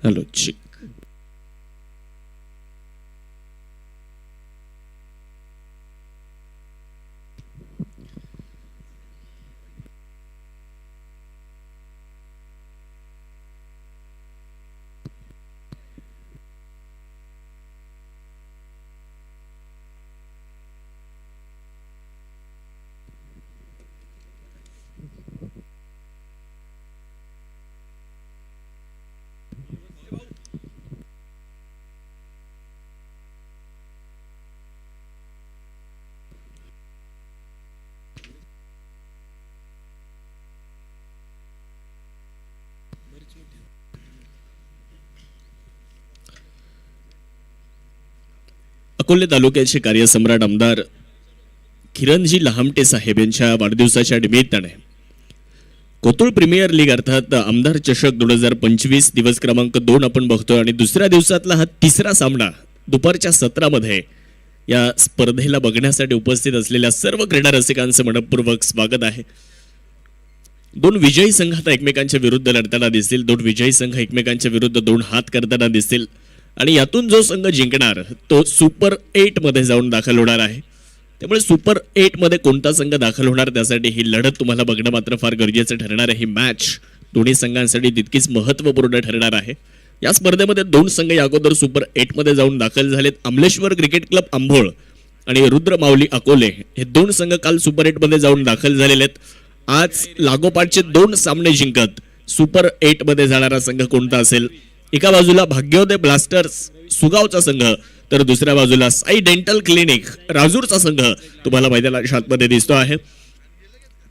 Hello चिक. अकोले तालुक्याचे कार्यसम्राट आमदार किरणजी लहामटे साहेब यांच्या वाढदिवसाच्या निमित्ताने कोतुळ प्रीमियर लीग अर्थात आमदार चषक 2025 दिवस क्रमांक 2 आपण बघतोय आणि दुसऱ्या दिवसातला हा तिसरा सामना दुपारच्या सत्रामध्ये या स्पर्धेला बघण्यासाठी उपस्थित असलेल्या सर्व क्रीडा रसिकांचं मनपूर्वक स्वागत आहे. दोन विजयी संघ आता एकमेकांच्या विरुद्ध लढताना दिसतील. दोन विजयी संघ एकमेकांच्या विरुद्ध दोन हात करताना दिसतील आणि यातून जो संघ जिंकणार तो सुपर 8 मध्ये जाऊन दाखल होणार आहे. त्यामुळे सुपर 8 मध्ये कोणता संघ दाखल होणार त्यासाठी ही लढत तुम्हाला बघणं मात्र फार गरजेचं ठरणार आहे. ही मॅच दोन्ही संघांसाठी तितकीच महत्त्वपूर्ण ठरणार आहे. या स्पर्धेमध्ये दोन संघ या अगोदर सुपर 8 मध्ये जाऊन दाखल झालेत. अमलेश्वर क्रिकेट क्लब आंबोळ आणि रुद्र माऊली अकोले हे दोन संघ काल सुपर 8 मध्ये जाऊन दाखल झालेले आहेत. आज लागोपाठचे दोन सामने जिंकत सुपर 8 मध्ये जाणारा संघ कोणता असेल? एका बाजूला भाग्योदय ब्लास्टर्स सुगावचा संघ तर दुसऱ्या बाजूला साई डेंटल क्लिनिक राजूरचा संघ तुम्हाला मैदानाच्या आतमध्ये दिसतो आहे.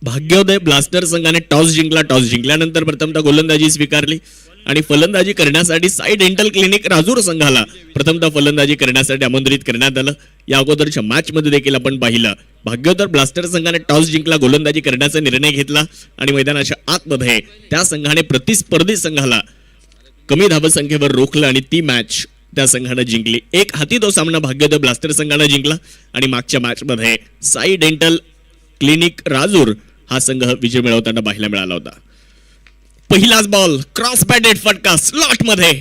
भाग्योदय ब्लास्टर संघाने टॉस जिंकल्यानंतर प्रथमतः गोलंदाजी स्वीकारली आणि फलंदाजी करण्यासाठी साई डेंटल क्लिनिक राजूर संघाला प्रथमतः फलंदाजी करण्यासाठी आमंत्रित करण्यात आलं. या अगोदरच्या मॅच मध्ये देखील आपण पाहिलं भाग्योदय ब्लास्टर संघाने टॉस जिंकला, गोलंदाजी करण्याचा निर्णय घेतला आणि मैदानाच्या आतमध्ये त्या संघाने प्रतिस्पर्धी संघाला कमी धावसंख्येवर रोखलं आणि ती मॅच त्या संघाने जिंकली. एक हाती तो सामना भाग्योदय ब्लास्टर संघाने जिंकला आणि मागच्या मॅच मध्ये साई डेंटल क्लिनिक राजूर हा संघ विजय मिळवताना पाहायला मिळाला होता. पहिलाच बॉल क्रॉस बॅटेड फटका स्लॉट मध्ये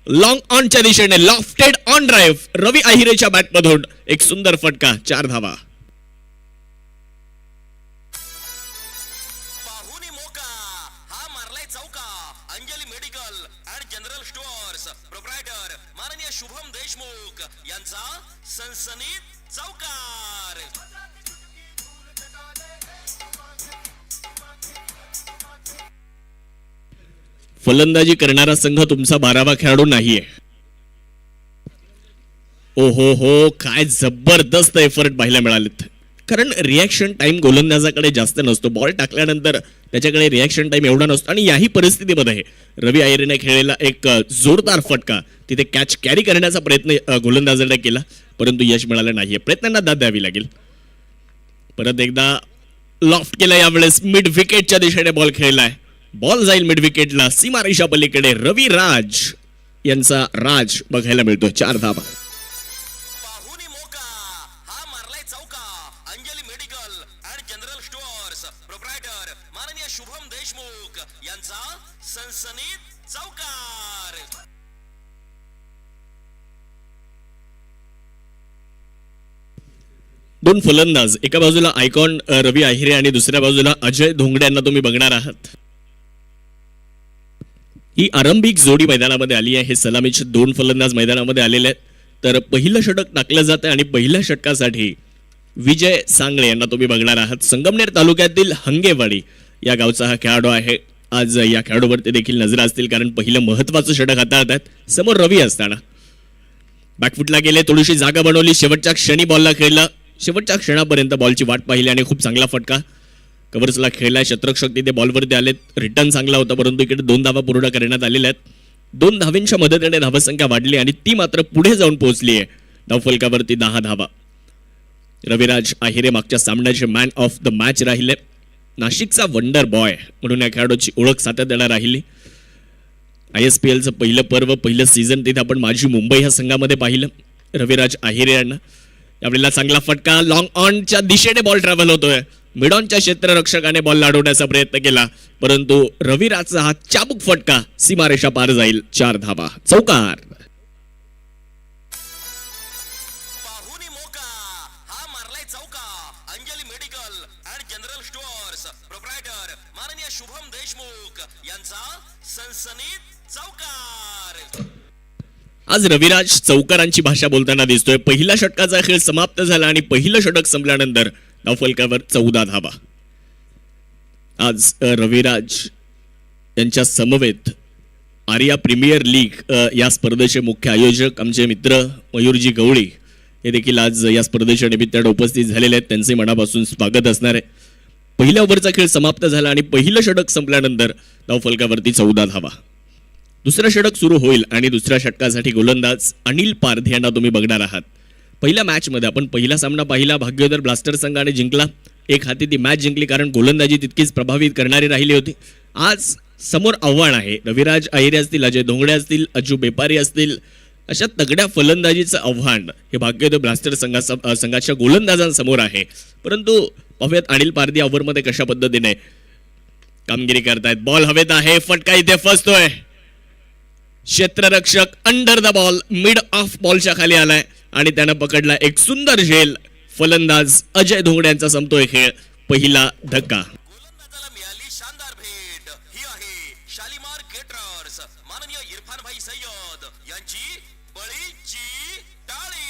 लॉंग ऑनच्या दिशेने लॉफ्टेड ऑन ड्राईव्ह रवी आहिरेच्या बॅट मधून एक सुंदर फटका, 4 धावा. शुभम देशमुख यांचा सनसनीत चौकार. फलंदाजी करणारा संघ तुमचा 12वा खेळाडू नाहीये. ओहो हो, काय जबरदस्त एफर्ट पाहायला मिळालेत. कारण रिॲक्शन टाइम गोलंदाजाकडे जास्त नसतो. बॉल टाकल्यानंतर त्याच्याकडे रिॲक्शन टाइम एवढा नसतो आणि याही परिस्थितीमध्ये रवी आयरेने खेळलेला एक जोरदार फटका तिथे कॅच कॅरी करण्याचा प्रयत्न गोलंदाजाने केला परंतु यश मिळालं नाहीये. प्रयत्नांना दाद द्यावी लागेल. परत एकदा लॉफ्ट केला, यावेळेस मिड विकेटच्या दिशेने बॉल खेळलाय. बॉल जाईल मिड विकेटला, सीमारेषा पलीकडे रवी राज यांचा राज बघायला मिळतो, 4 धावा. शुभम देशमुख यांचा सनसनीत चौकार. दोन फलंदाज, एका बाजूला आयकॉन रवी आहिरे आणि दुसऱ्या बाजूला अजय धोंगडे यांना तुम्ही बघणार आहात. ही आरंभिक जोडी मैदानामध्ये आली आहे. हे सलामीचे दोन फलंदाज मैदानामध्ये आलेले आहेत. तर पहिलं षटक टाकलं जातं आणि पहिल्या षटकासाठी विजय सांगळे यांना तुम्ही बघणार आहात. संगमनेर तालुक्यातील हंगेवाडी या गावचा हा खेळाडू आहे. आज या खेळाडूवरती देखील नजर असतील कारण पहिलं महत्वाचं षटक हाताळतात. समोर रवी असताना बॅकफुटला गेले, थोडीशी जागा बनवली, शेवटच्या क्षणी बॉलला खेळला, शेवटच्या क्षणापर्यंत बॉलची वाट पाहिली आणि खूप चांगला फटका कव्हर्सला खेळलाय. शतरक्षक तिथे बॉलवरती आलेत. रिटर्न चांगला होता परंतु इकडे 2 धावा पूर्ण करण्यात आलेल्या आहेत. 2 धावींच्या मदतीने धावसंख्या वाढली आणि ती मात्र पुढे जाऊन पोहोचली आहे धावफलकावरती 10 धावा. रविराज आहिरे मागच्या सामन्याचे मॅन ऑफ द मॅच राहिले. नाशिकचा वंडर बॉय म्हणून या खेळाडूची ओळख सातत्याने राहिली. ISPLचं पहिलं पर्व, पहिलं सीझन तिथे आपण माझी मुंबई ह्या संघामध्ये पाहिलं रविराज आहिरे यांना. यावेळेला चांगला फटका, लॉंग ऑनच्या दिशेने बॉल ट्रॅव्हल होतोय. मिडॉनच्या क्षेत्ररक्षकाने बॉल लाडवण्याचा प्रयत्न केला, परंतु रविराजचा हा चाबूक फटका सीमारेषा पार जाईल. 4 धावा. चौकार. पाहुणी मोका हा मारलाय चौका. Anjali medical and general stores proprietor माननीय शुभम देशमुख यांचा सनसनीत चौकार. आज रविराज चौकारांची भाषा बोलताना दिसतोय. पहिला षटकाचा खेळ समाप्त झाला आणि पहिलं षटक संपल्यानंतर धावफलकावर 14 धावा. आज रविराज यांच्या समवेत आर्या प्रीमियर लीग या स्पर्धेचे मुख्य आयोजक आमचे मित्र मयूरजी गवळी हे देखील आज या स्पर्धेच्या निमित्ताने उपस्थित झालेले आहेत. त्यांचे मनापासून स्वागत असणार आहे. पहिल्या ओव्हरचा खेळ समाप्त झाला आणि पहिलं षटक संपल्यानंतर धावफलकावरती 14 धावा. दुसरं षटक सुरू होईल आणि दुसऱ्या षटकासाठी गोलंदाज अनिल पारधी यांना तुम्ही बघणार आहात. पहिल्या मॅचमध्ये आपण पहिला सामना पाहिला, भाग्योदय ब्लास्टर संघाने जिंकला. एक हाती ती मॅच जिंकली कारण गोलंदाजी तितकीच प्रभावित करणारी राहिली होती. आज समोर आव्हान आहे. रविराज अहिरे असतील, अजय धोंगडे असतील, अज्जू बेपारी असतील, अशा तगड्या फलंदाजीचं आव्हान हे भाग्योदय ब्लास्टर संघाच्या गोलंदाजांसमोर आहे. परंतु पाहूयात अनिल पारधी ओव्हरमध्ये कशा पद्धतीने कामगिरी करतायत. बॉल हवेत आहे, फटका इथे फसतोय. क्षेत्ररक्षक under the ball mid off बॉलच्या खाली आलाय आणि त्यानं पकडला एक सुंदर झेल. फलंदाज अजय धोंगडे यांचा संपतोय खेळ. पहिला धक्का. गोलंदाजाला मिळाली शानदार भेट. ही आहे शालिमार केटरर्स माननीय इरफान भाई सय्यद यांची बळीची टाळी.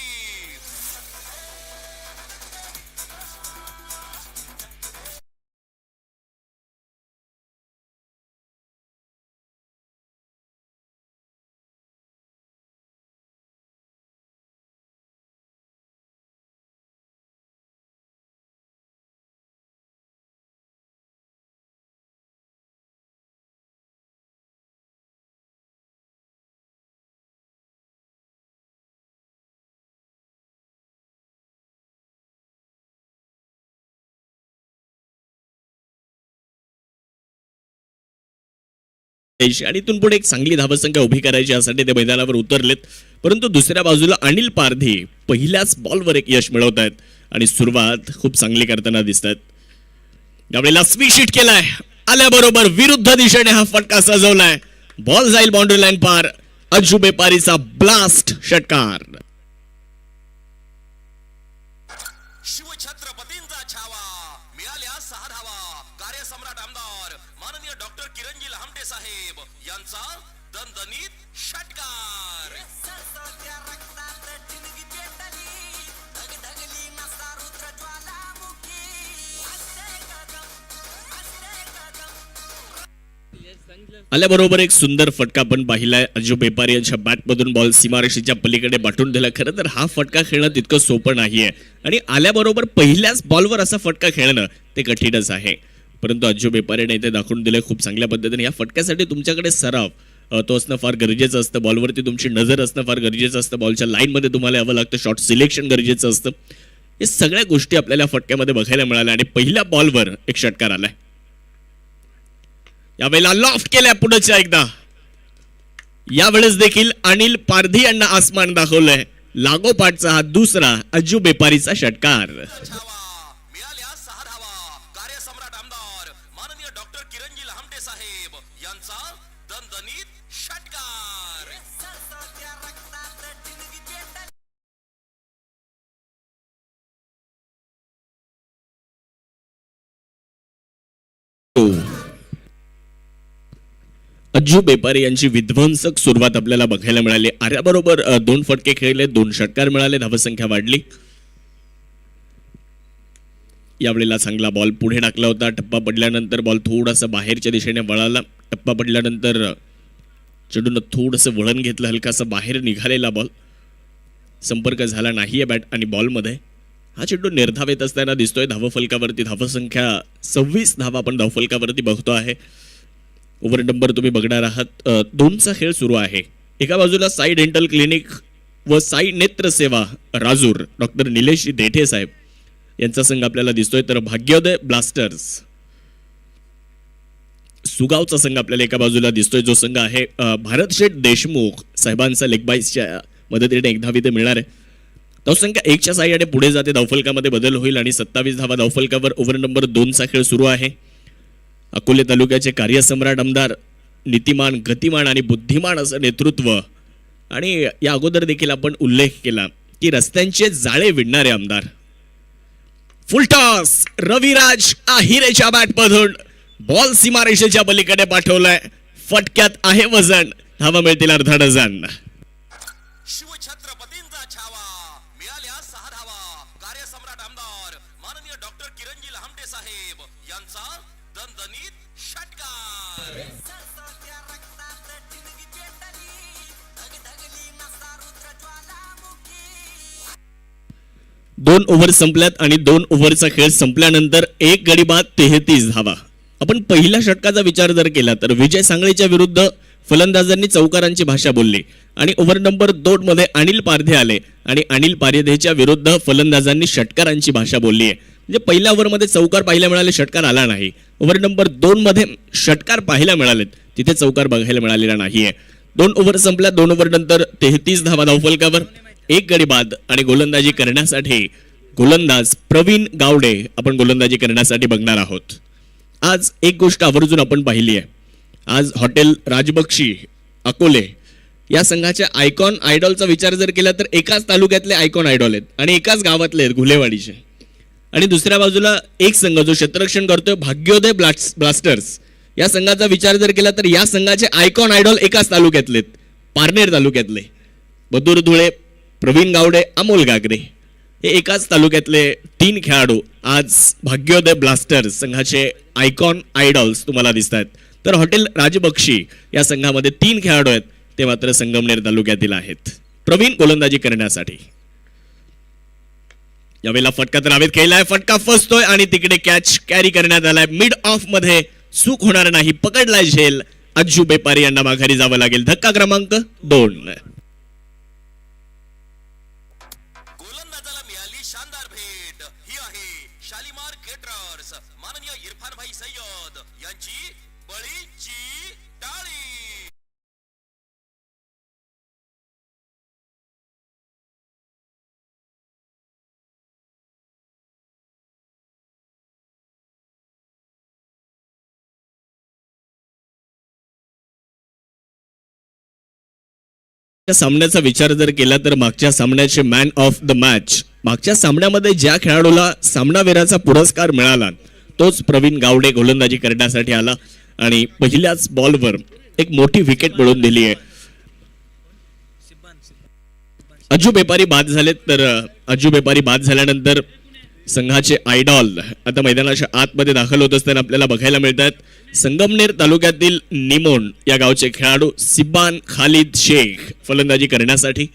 आणि इथून पुढे एक चांगली धावसंख्या उभी करायची यासाठी ते मैदानावर उतरलेत. परंतु दुसऱ्या बाजूला अनिल पारधी पहिल्याच बॉलवर एक यश मिळवत आहेत आणि सुरुवात खूप चांगली करताना दिसत आहेत. यावेळेला स्वीश हिट केलाय. आल्याबरोबर विरुद्ध दिशेने हा फटका सजवलाय. बॉल जाईल बाउंड्री लाईन पार. अज्जू बेपारीचा ब्लास्ट षटकार. शिवछत्रपतींचा छावा. मिळाल्या 6 धावा. कार्यसम्राट आमदार माननीय डॉक्टर किरणजी लहामटे साहेब यांचा दणदणीत षटकार. आल्याबरोबर एक सुंदर फटका आपण पाहिलाय. अज्जू बेपारी यांच्या बॅटमधून बॉल सीमारेषेच्या पलीकडे पाठवून दिला. खरं तर हा फटका खेळणं तितकं सोपं नाहीये आणि आल्याबरोबर पहिल्याच बॉलवर असा फटका खेळणं ते कठीणच आहे. परंतु अज्जू बेपारीने इथे दाखवून दिले खूप चांगल्या पद्धतीने. या फटक्यासाठी तुमच्याकडे सराव तो असणं फार गरजेचं असतं. बॉलवरती तुमची नजर असणं फार गरजेचं असतं. बॉलच्या लाईनमध्ये तुम्हाला यावं लागतं. शॉट सिलेक्शन गरजेचं असतं. हे सगळ्या गोष्टी आपल्याला फटक्यामध्ये बघायला मिळाल्या आणि पहिल्या बॉलवर एक षटकार आलाय. यावेळेला लॉफ्ट केल्या पुढच्या एकदा. यावेळेस देखील अनिल पारधी यांना आसमान दाखवलंय. लागोपाठचा हा दुसरा अज्जू बेपारीचा षटकार. मिळाल्या 6 धावा. कार्यसम्राट आमदार माननीय डॉक्टर किरणजी लहामटे साहेब यांचा दणदणीत षटकार. अज्जू बेपारी यांची विध्वंसक सुरुवात आपल्याला बघायला मिळाली. आर्याबरोबर 2 फटके खेळले, 2 षटकार मिळाले, धावसंख्या वाढली. यावेळेला चांगला बॉल पुढे टाकला होता. टप्पा पडल्यानंतर बॉल थोडासा बाहेरच्या दिशेने वळाला. टप्पा पडल्यानंतर चेंडूनं थोडंसं वळण घेतलं, हलकासा बाहेर निघालेला बॉल. संपर्क झाला नाहीये बॅट आणि बॉलमध्ये. हा चेंडू निर्धाव येत असताना दिसतोय. धावफलकावरती धावसंख्या 26 धावा आपण धावफलकावरती बघतो आहे. ओव्हर नंबर तुम्ही बघणार आहात. 2चा खेळ सुरू आहे. एका बाजूला साई डेंटल क्लिनिक व साई नेत्र सेवा राजूर डॉक्टर निलेश देठे साहेब यांचा संघ आपल्याला दिसतोय. तर भाग्योदय ब्लास्टर्स सुगावचा संघ आपल्याला एका बाजूला दिसतोय. जो संघ आहे भारत शेठ देशमुख साहेबांचा लेगबाईसच्या मदतीने एक धाव इथे मिळणार आहे. धावसंख्या 1च्या साह्याने पुढे जाते. धावफलकामध्ये बदल होईल आणि 27 धावा धावफलकावर ओव्हर नंबर 2चा खेळ सुरू आहे. अकोले तालुक्याचे कार्यसम्राट आमदार नीतिमान, गतिमान आणि बुद्धिमान असं नेतृत्व, आणि या अगोदर देखील आपण उल्लेख केला की रस्त्यांचे जाळे विणणारे आमदार. फुलटॉस रविराज आहिरेच्या बॅटमधून बॉल सीमारेषेच्या पलीकडे पाठवलाय. फटक्यात आहे वजन. धावा मिळतील अर्धा डझन. शिवछत्रपतींचा छावा मिळाल्या 6 धावा. कार्यसम्राट आमदार माननीय डॉक्टर किरणजी लहामटे साहेब यांचा दणदणीत षटकार. 2 ओव्हर संपल्यात आणि 2 ओव्हरचा खेळ संपल्यानंतर 1 गडी बाद 33 धावा. आपण पहिल्या षटकाचा विचार जर केला तर विजय सांगळेच्या विरुद्ध फलंदाजांनी चौकारांची भाषा बोलली आणि ओव्हर नंबर 2 मध्ये अनिल पारधे आले आणि अनिल पारधेच्या विरुद्ध फलंदाजांनी षटकारांची भाषा बोलली आहे. म्हणजे पहिल्या ओव्हरमध्ये चौकार पाहायला मिळाले, षटकार आला नाही. ओव्हर नंबर 2 मध्ये षटकार पाहायला मिळालेत, तिथे चौकार बघायला मिळालेला नाहीये. 2 ओव्हर संपल्या. 2 ओव्हर नंतर 33 धावा धावफलकावर, 1 गडी बाद आणि गोलंदाजी करण्यासाठी गोलंदाज प्रवीण गावडे आपण गोलंदाजी करण्यासाठी बघणार आहोत. आज एक गोष्ट आवर्जून आपण पाहिली आहे. आज हॉटेल राजबक्षी अकोले या संघाच्या आयकॉन आयडॉलचा विचार जर केला तर एकाच तालुक्यातले आयकॉन आयडॉल आहेत आणि एकाच गावातले आहेत, घुलेवाडीचे. आणि दुसऱ्या बाजूला एक संघ जो क्षेत्ररक्षण करतोय भाग्योदय ब्लास्टर्स, या संघाचा विचार जर केला तर या संघाचे आयकॉन आयडॉल एकाच तालुक्यातले आहेत, पारनेर तालुक्यातले. बदूर धुळे, प्रवीण गावडे, अमोल गागरे हे एकाच तालुक्यातले 3 खेळाडू आज भाग्योदय ब्लास्टर्स संघाचे आयकॉन आयडॉल्स तुम्हाला दिसत आहेत. तर हॉटेल राजबक्षी या संघामध्ये 3 खेळाडू आहेत, ते मात्र संगमनेर तालुक्यातील आहेत. प्रवीण गोलंदाजी करण्यासाठी यावेळेला फटका तर हवेत खेळलाय, फटका फसतोय आणि तिकडे कॅच कॅरी करण्यात आलाय. मिड ऑफ मध्ये चूक होणार नाही, पकडलाय झेल. अज्जू बेपारी यांना माघारी जावं लागेल. धक्का क्रमांक 2. गोलंदाजाला मिळाली शानदार भेट. ही आहे शालिमार केटरर्स माननीय इरफान भाई सय्यद यांची बळीची टाळी. सामन्याचा विचार जर केला तर मागच्या सामन्याचे मॅन ऑफ द मॅच, मागच्या सामन्यामध्ये ज्या खेळाडूला सामनावीराचा पुरस्कार मिळाला तोच प्रवीण गावडे गोलंदाजी करण्यासाठी आला आणि पहिल्याच बॉलवर एक मोठी विकेट मिळवून दिली आहे. अज्जू बेपारी बाद झालेत. तर अज्जू बेपारी बाद झाल्यानंतर संघाचे आयडॉल आता मैदानाच्या आतमध्ये दाखल होत असताना आपल्याला बघायला मिळतात. संगमनेर तालुक्यातील निमोण या गावचे खेळाडू सिब्बान खालिद शेख फलंदाजी करण्यासाठी.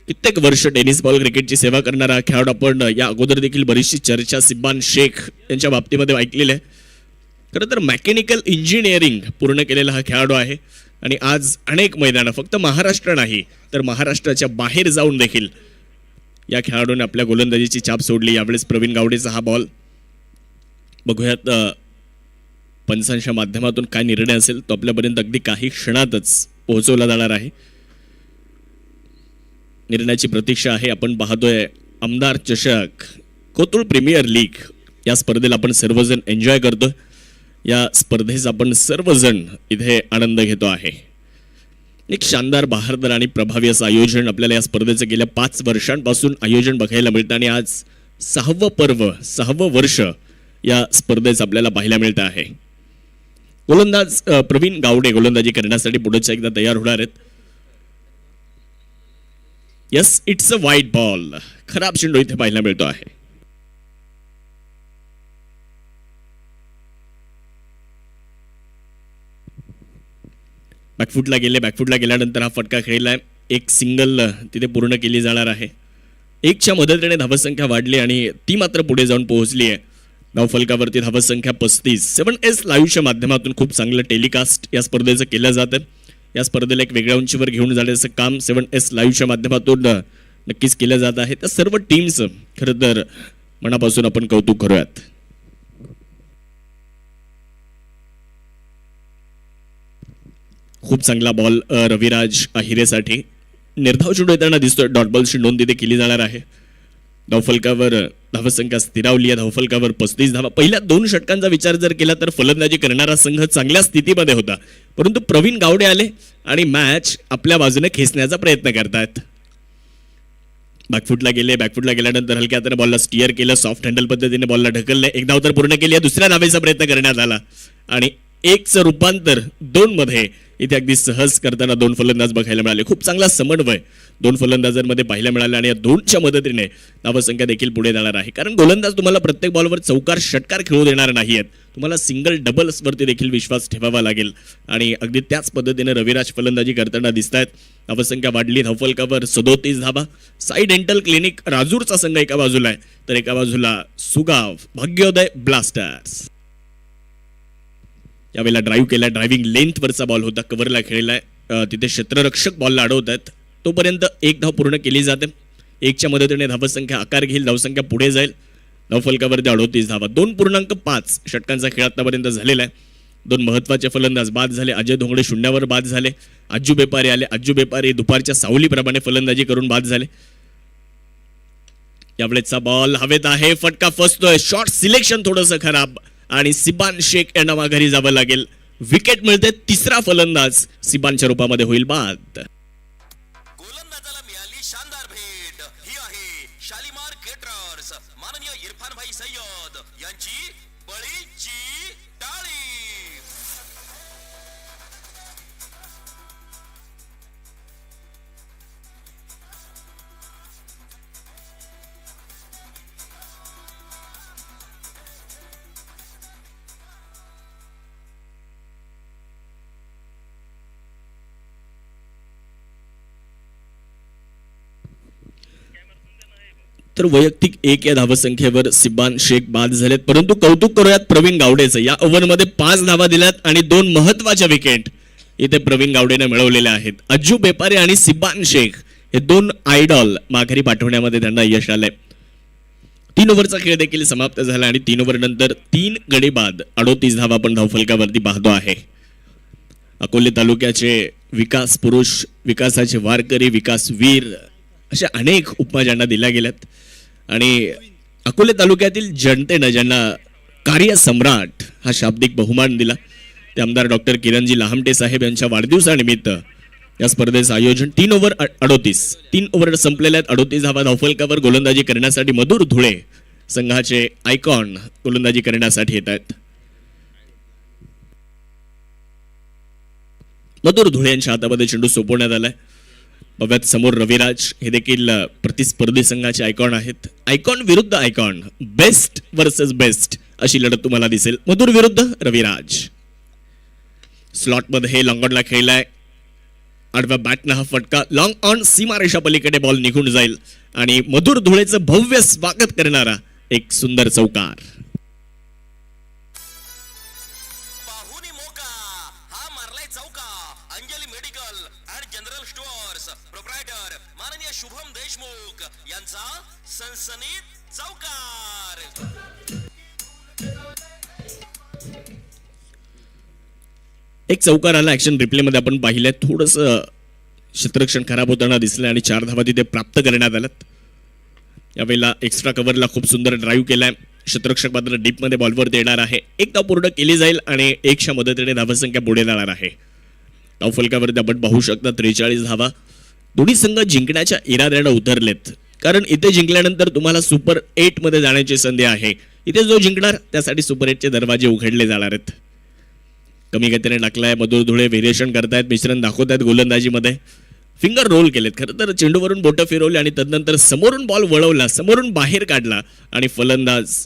कित्येक वर्ष टेनिस बॉल क्रिकेटची सेवा करणारा खेळाडू. आपण या अगोदर देखील बरीचशी चर्चा सिब्बान शेख यांच्या बाबतीमध्ये ऐकलेली आहे. खरं तर मेकॅनिकल इंजिनिअरिंग पूर्ण केलेला हा खेळाडू आहे आणि आज अनेक मैदानं, फक्त महाराष्ट्र नाही तर महाराष्ट्राच्या बाहेर जाऊन देखील या खेळाडूने आपल्या गोलंदाजीची छाप सोडली. यावेळेस प्रवीण गावडेचा हा बॉल बघूयात पंचांच्या माध्यमातून काय निर्णय असेल तो आपल्यापर्यंत अगदी काही क्षणातच पोहोचवला जाणार आहे. निर्णयाची प्रतीक्षा आहे. आपण पाहतोय आमदार चषक कोतुळ प्रीमियर लीग या स्पर्धेला आपण सर्वजण एन्जॉय करतोय. या स्पर्धेचा आपण सर्वजण इथे आनंद घेतो आहे. एक शानदार, बहारदार आणि प्रभावी असं आयोजन आपल्याला या स्पर्धेचं गेल्या 5 वर्षांपासून आयोजन बघायला मिळतं आणि आज 6वं पर्व, 6वं वर्ष या स्पर्धेचं आपल्याला पाहायला मिळतं आहे. गोलंदाज प्रवीण गावडे गोलंदाजी करण्यासाठी पुढेच एकदा तयार होणार आहेत. यस, इट्स अ वाईट बॉल. खराब चेंडू इथे पाहायला मिळतो आहे. बॅकफुटला गेल्यानंतर हा फटका खेळलाय. एक सिंगल तिथे पूर्ण केली जाणार आहे. 1च्या मदतीने धावसंख्या वाढली आणि ती मात्र पुढे जाऊन पोहोचली आहे. धावफलकावरती धावसंख्या 35. 7S लाईव्हच्या माध्यमातून खूप चांगलं टेलिकास्ट या स्पर्धेचं केलं जातं. या स्पर्धेला एक वेगळ्या उंचीवर घेऊन जाण्याचं काम 7S लाईव्हच्या माध्यमातून नक्कीच केलं जात आहे. त्या सर्व टीम्स खरं तर मनापासून आपण कौतुक करूयात. खूप चांगला बॉल रविराज आहिरेसाठी. निर्धाव चेंडू येताना दिसतोय. डॉट बॉलची नोंद तिथे केली जाणार आहे. धावफलकावर धावसंख्या स्थिरावली आहे. धावफलकावर 35 धावा. पहिल्या 2 षटकांचा विचार जर केला तर फलंदाजी करणारा संघ चांगल्या स्थितीमध्ये होता, परंतु प्रवीण गावडे आले आणि मॅच आपल्या बाजूने खेचण्याचा प्रयत्न करतायत. बॅकफुटला गेल्यानंतर हलक्या हाताने बॉलला स्टिअर केलं, सॉफ्ट हँडल पद्धतीने बॉलला ढकलले. एक धाव तर पूर्ण केली आहे. दुसऱ्या धावेचा प्रयत्न करण्यात आला आणि 1चं रूपांतर 2 मध्ये इथे अगदी सहज करताना 2 फलंदाज बघायला मिळाले. खूप चांगला समन्वय 2 फलंदाजांमध्ये पाहायला मिळाला आणि या 2च्या मदतीने धावसंख्या देखील पुढे जाणार आहे. कारण गोलंदाज तुम्हाला प्रत्येक बॉलवर चौकार षटकार खेळू देणार नाहीत. तुम्हाला सिंगल डबल्सवरती देखील विश्वास ठेवावा लागेल आणि अगदी त्याच पद्धतीने रविराज फलंदाजी करताना दिसत आहेत. धावसंख्या वाढली. धावफलकावर 37 धावा. साई डेंटल क्लिनिक राजूरचा संघ एका बाजूला आहे, तर एका बाजूला सुगाव भाग्योदय ब्लास्टर्स. यावेळेला ड्राईव्ह केला. ड्रायव्हिंग लेंथवरचा बॉल होता. कव्हरला खेळलाय. तिथे क्षेत्ररक्षक बॉलला अडवत आहेत. तोपर्यंत 1 धाव पूर्ण केली जाते. 1च्या मदतीने धावसंख्या आकार घेईल. धावसंख्या पुढे जाईल. धावफलकावरती 38 धावा. 2.5 षटकांचा खेळ आतापर्यंत झालेला आहे. 2 महत्वाचे फलंदाज बाद झाले. अजय धोंगडे शून्यावर बाद झाले. अज्जू बेपारी आले. अज्जू बेपारी दुपारच्या सावलीप्रमाणे फलंदाजी करून बाद झाले. यावेळेचा बॉल हवेत आहे. फटका फसतोय. शॉट सिलेक्शन थोडंसं खराब आणि सिबान शेख यांना माघारी जावं लागेल. विकेट मिळते. 3रा फलंदाज सिबानच्या रूपामध्ये होईल बाद. गोलंदाजाला मिळाली शानदार भेट. ही आहे शालिमार केटरर्स माननीय इरफान भाई सय्यद यांची बळीची टाळी. तर वैयक्तिक 1 या धावसंख्येवर सिबान शेख बाद झालेत, परंतु कौतुक करूयात प्रवीण गावडेचं. या ओव्हरमध्ये 5 धावा दिल्यात आणि 2 महत्वाच्या विकेट इथे प्रवीण गावडेने मिळवलेल्या आहेत. अज्जू बेपारे आणि सिबान शेख हे 2 आयडॉल माघारी पाठवण्यामध्ये त्यांना यश आलंय. 3 ओव्हरचा खेळ देखील समाप्त झाला आणि 3 ओव्हर नंतर 3 गडी बाद 38 धावा आपण धावफलकावरती पाहतो आहे. अकोले तालुक्याचे विकास पुरुष, विकासाचे वारकरी, विकास वीर अशा अनेक उपमा ज्यांना दिल्या गेल्यात आणि अकोले तालुक्यातील जनतेनं ज्यांना कार्य सम्राट हा शाब्दिक बहुमान दिला ते आमदार डॉक्टर किरणजी लहामटे साहेब यांच्या वाढदिवसानिमित्त या स्पर्धेचं आयोजन. 3 ओव्हर 3 ओव्हर संपलेल्या आहेत. 38 धावा धावफलकावर गोलंदाजी करण्यासाठी मधुर धुळे संघाचे आयकॉन गोलंदाजी करण्यासाठी येत आहेत. मधुर धुळे यांच्या हातामध्ये चेंडू सोपवण्यात आलाय. बघत समोर रविराज हे देखील प्रतिस्पर्धी संघाचे आयकॉन आहेत. आयकॉन विरुद्ध आयकॉन, बेस्ट वर्सेस बेस्ट अशी लढत तुम्हाला दिसेल. मधुर विरुद्ध रविराज. स्लॉटमध्ये लॉंगॉनला खेळलाय. आडव्या बॅटनं हा फटका लॉंग ऑन सीमारेषा पलीकडे बॉल निघून जाईल आणि मधुर धुळेचं भव्य स्वागत करणारा एक सुंदर चौकार. पाहुणी मोका हा मारलाय चौका. Anjali medical and general stores proprietor माननीय शुभम देशमुख यांचा सनसनीत चौकार. एक चौकार आला. ऍक्शन रिप्लेमध्ये आपण पाहिलंय. थोडंसं क्षेत्ररक्षण खराब होताना दिसलं आणि 4 धावा तिथे प्राप्त करण्यात आल्यात. यावेळेला एक्स्ट्रा कव्हरला खूप सुंदर ड्राईव्ह केलाय. क्षेत्ररक्षक मात्र डीपमध्ये बॉलवर देणार आहे. 1 धाव पूर्ण केली जाईल आणि 1च्या मदतीने धावसंख्या पुढे जाणार आहे. धावफलकावरती आपण पाहू शकता 43 धावा. दोन्ही संघ जिंकण्याच्या इराद्याने उतरलेत, कारण इथे जिंकल्यानंतर तुम्हाला सुपर 8 मध्ये जाण्याची संधी आहे. इथे जो जिंकणार त्यासाठी सुपर 8 चे दरवाजे उघडले जाणार आहेत. कमी गतीने टाकलाय. मधुर धुळे व्हेरिएशन करतायत, मिश्रण दाखवतायत गोलंदाजीमध्ये. फिंगर रोल केलेत. खरं तर चेंडूवरून बोटं फिरवली आणि तदनंतर समोरून बॉल वळवला, समोरून बाहेर काढला आणि फलंदाज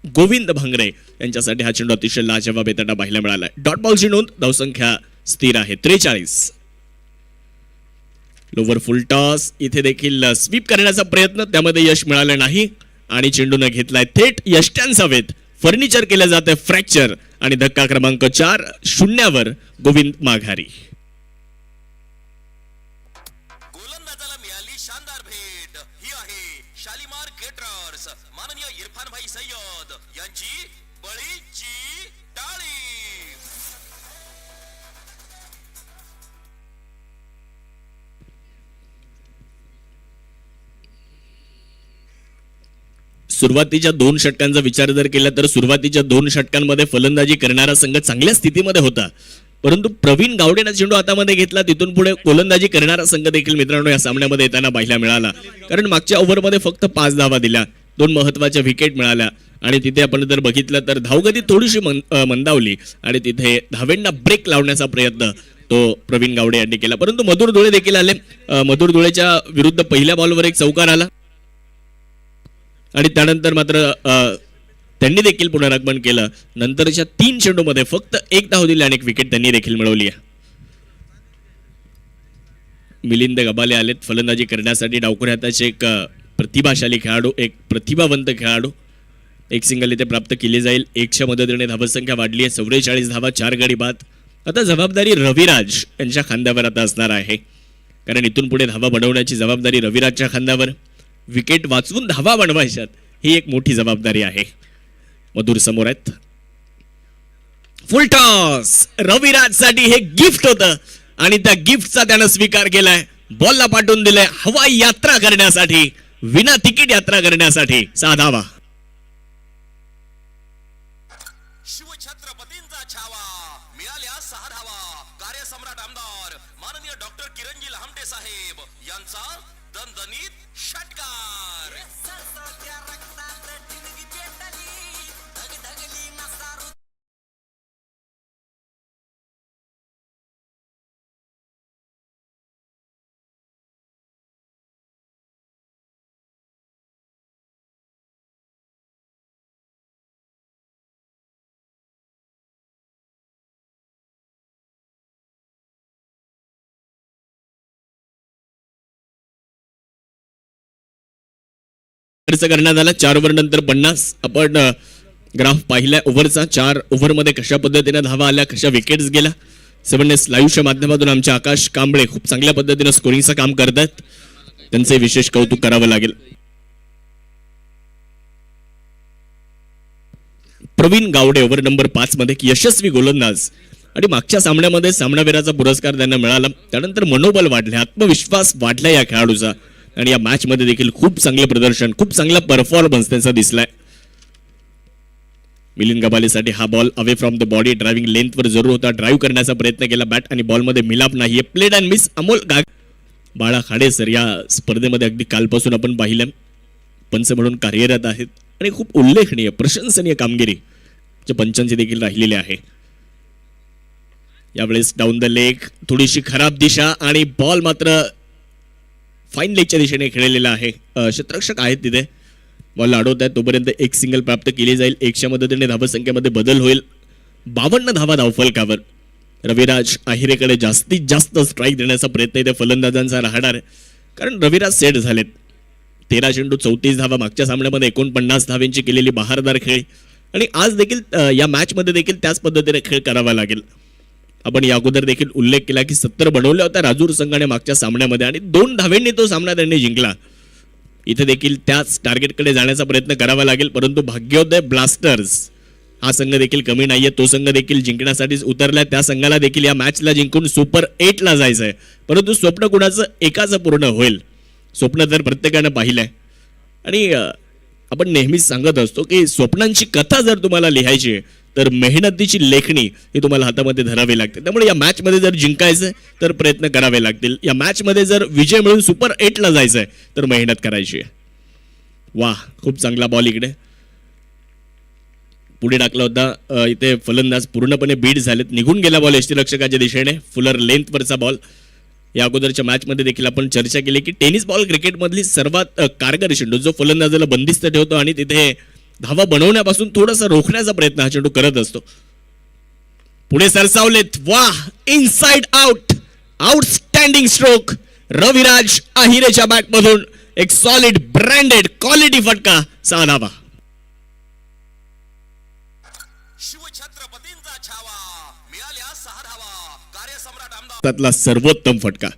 गोविंद भांगरे यांच्यासाठी हा चेंडू अतिशय लाजवाब येताना पाहायला मिळाला. डॉट बॉलची नोंद. धावसंख्या स्थिर आहे 43. लोवर फुल टॉस. इथे देखील स्वीप करण्याचा प्रयत्न, त्यामध्ये यश मिळालं नाही आणि चेंडूने घेतलाय थेट यष्ट्यांसावेत. फर्निचर केलं जाते फ्रॅक्चर आणि धक्का क्रमांक 4 शून्यावर गोविंद माघारी. गोलंदाजाला मिळाली शानदार भेट. ही आहे शालिमार केटरर्स माननीय इरफान भाई सय्यद यांची बळीची टाळी. सुरुवातीच्या 2 षटकांचा विचार जर केला तर सुरुवातीच्या 2 षटकांमध्ये फलंदाजी करणारा संघ चांगल्या स्थितीमध्ये होता, परंतु प्रवीण गावडेनं चेंडू हातामध्ये घेतला. तिथून पुढे गोलंदाजी करणारा संघ देखील मित्रांनो या सामन्यामध्ये येताना पाहायला मिळाला. कारण मागच्या ओव्हरमध्ये फक्त 5 धावा दिल्या, 2 महत्त्वाच्या विकेट मिळाल्या आणि तिथे आपण जर बघितलं तर धावगती थोडीशी मंदावली आणि तिथे धावेंना ब्रेक लावण्याचा प्रयत्न तो प्रवीण गावडे यांनी केला. परंतु मधुर धुळे देखील आले. मधुर धुळेच्या विरुद्ध पहिल्या बॉलवर एक चौकार आला आणि त्यानंतर मात्र त्यांनी देखील पुनरागमन केलं. नंतरच्या 3 चेंडूमध्ये फक्त 1 धाव दिली आणि 1 विकेट त्यांनी देखील मिळवली आहे. मिलिंद गबाले आलेत फलंदाजी करण्यासाठी. डावखुऱ्या हाताचे एक प्रतिभाशाली खेळाडू, एक प्रतिभावंत खेळाडू. एक सिंगल इथे प्राप्त केली जाईल. 1च्या मदतीने धावसंख्या वाढली आहे. 44 धावा, 4 गडी बाद. आता जबाबदारी रविराज यांच्या खांद्यावर आता असणार आहे, कारण इथून पुढे धावा बनवण्याची जबाबदारी रविराजच्या खांद्यावर. विकेट वाचवून धावा बनवायच्यात ही एक मोठी जबाबदारी आहे. मधुर समोर आहेत. फुल टॉस रविराज साठी हे गिफ्ट होतं आणि त्या गिफ्टचा त्यानं स्वीकार केलाय. बॉलला पाठवून दिलंय हवाई यात्रा करण्यासाठी, विना तिकीट यात्रा करण्यासाठी. 6 धावा. शिवछत्रपतींचा छावा मिळाल्या 6 धावा. कार्यसम्राट आमदार माननीय डॉक्टर किरणजी लहामटे साहेब यांचा दणदणीत षटकार. खर्च करण्यात आला. 4 ओव्हर नंतर 50. आपण ग्राफ पाहिलाय ओव्हरचा. 4 ओव्हरमध्ये कशा पद्धतीने धावा आल्या, कशा विकेट्स गेल्या. 7S लाईव्हच्या माध्यमातून आमचे आकाश कांबळे खूप चांगल्या पद्धतीने स्कोरिंगचं काम करतात. त्यांचे विशेष कौतुक करावं लागेल. प्रवीण गावडे ओव्हर नंबर 5 मध्ये यशस्वी गोलंदाज आणि मागच्या सामन्यामध्ये सामनावीराचा पुरस्कार त्यांना मिळाला. त्यानंतर मनोबल वाढले, आत्मविश्वास वाढला या खेळाडूचा आणि या मॅच मध्ये देखील खूप चांगले प्रदर्शन, खूप चांगला परफॉर्मन्स त्यांचा दिसलाय. मिलिंद गबालेसाठी हा ball away from the body, driving लेंथवर जरूर होता. ड्राईव्ह करण्याचा प्रयत्न केला, बॅट आणि बॉलमध्ये मिलाप नाहीये. Played and miss. अमोल बाळा खाडे सर या स्पर्धेमध्ये अगदी कालपासून आपण पाहिलं पंच म्हणून कार्यरत आहेत आणि खूप उल्लेखनीय प्रशंसनीय कामगिरी पंचांची देखील राहिलेली आहे. यावेळेस डाऊन द लेग, थोडीशी खराब दिशा आणि बॉल मात्र फाईन लेगच्या दिशेने खेळलेला आहे. क्षेत्ररक्षक आहेत तिथे, बॉल अडवत आहेत. तोपर्यंत 1 सिंगल प्राप्त केली जाईल. 1च्या मदतीने धावसंख्येमध्ये बदल होईल. 52 धावा धावफलकावर. रविराज आहिरेकडे जास्तीत जास्त स्ट्राईक देण्याचा प्रयत्न इथे फलंदाजांचा राहणार आहे, कारण रविराज सेट झालेत. 13 चेंडू 34 धावा. मागच्या सामन्यामध्ये 49 धावांची केलेली बहारदार खेळ आणि आज देखील या मॅच मध्ये देखील त्याच पद्धतीने खेळ करावा लागेल. आपण या अगोदर देखील उल्लेख केला की 70 बनवल्या होत्या राजूर संघाने मागच्या सामन्यामध्ये आणि 2 धावेंनी तो सामना त्यांनी जिंकला. इथे देखील त्याच टार्गेटकडे जाण्याचा प्रयत्न करावा लागेल, परंतु भाग्योदय ब्लास्टर्स हा संघ देखील कमी नाहीये. तो संघ देखील जिंकण्यासाठीच उतरलाय. त्या संघाला देखील या मॅचला जिंकून सुपर 8 ला जायचंय, परंतु स्वप्न कुणाचं एकाचं पूर्ण होईल. स्वप्न तर प्रत्येकानं पाहिलंय आणि आपण नेहमीच सांगत असतो की स्वप्नांची कथा जर तुम्हाला लिहायची आहे तर मेहनतीची लेखणी ही तुम्हाला हातामध्ये धरावी लागते. त्यामुळे या मॅच मध्ये जर जिंकायचं तर प्रयत्न करावे लागतील. या मॅच मध्ये जर विजय मिळून सुपर 8 ला जायचंय तर मेहनत करायची आहे. वाह, खूप चांगला बॉल इकडे पुढे टाकला होता. इथे फलंदाज पूर्णपणे बीट झालेत. निघून गेला बॉल यष्टीरक्षकाच्या दिशेने. फुलर लेंथवरचा बॉल. या अगोदरच्या मॅच मध्ये देखील आपण चर्चा केली की टेनिस बॉल क्रिकेटमधली सर्वात कारगर चेंडू जो फलंदाजाला बंदिस्त ठेवतो आणि तिथे धावा बनवण्यापासून थोडासा रोखण्याचा प्रयत्न हा चेंडू करत असतो. पुढे सरसावलेत. वाह, inside out. Outstanding stroke Raviraj आहिरेच्या बॅट मधून. एक सॉलिड ब्रँडेड क्वालिटी फटका. 6 धावा. शिवछत्रपतींचा छावा मिळाल्या 6 धावा. कार्यसम्राट आमदार त्यातला सर्वोत्तम फटका.